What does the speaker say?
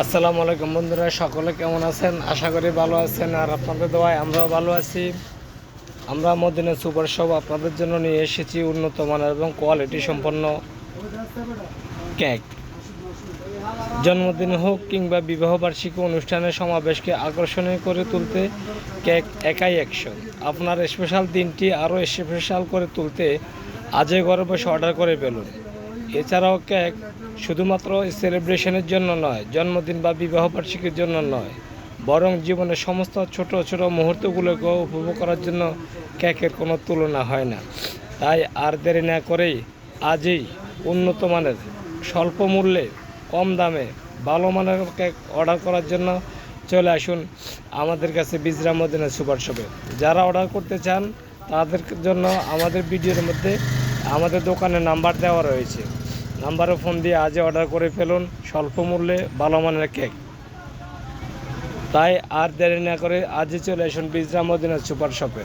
আসসালামু আলাইকুম বন্ধুরা, সকলে কেমন আছেন? আশা করি ভালো আছেন। আর আপনাদের দোয়ায় আমরাও ভালো আছি। আমরা মদিনা সুপার শপ আপনাদের জন্য নিয়ে এসেছি উন্নত মানের এবং কোয়ালিটি সম্পন্ন কেক। জন্মদিন হোক কিংবা বিবাহবার্ষিকী অনুষ্ঠানের সমাবেশকে আকর্ষণীয় করে তুলতে কেক একাই অ্যাকশন। আপনার স্পেশাল দিনটি আরও স্পেশাল করে তুলতে আজই ঘরে বসে অর্ডার করে ফেলুন। এছাড়াও কেক শুধুমাত্র সেলিব্রেশনের জন্য নয়, জন্মদিন বা বিবাহবার্ষিকীর জন্য নয়, বরং জীবনের সমস্ত ছোট ছোট মুহূর্তগুলোকে উপভোগ করার জন্য কেকের কোনো তুলনা হয় না। তাই আর দেরি না করেই আজই উন্নত মানের, স্বল্প মূল্যে, কম দামে ভালো মানের কেক অর্ডার করার জন্য চলে আসুন আমাদের কাছে বিজরা মদিনা সুপার শপে। যারা অর্ডার করতে চান তাদের জন্য আমাদের ভিডিওর মধ্যে আমাদের দোকানের নাম্বার দেওয়া রয়েছে। নাম্বারে ফোন দিয়ে আজই অর্ডার করে ফেলুন স্বল্প মূল্যে ভালো মানের কেক। তাই আর দেরি না করে আজই চলে আসুন বিজরা মদিনা সুপার শপে।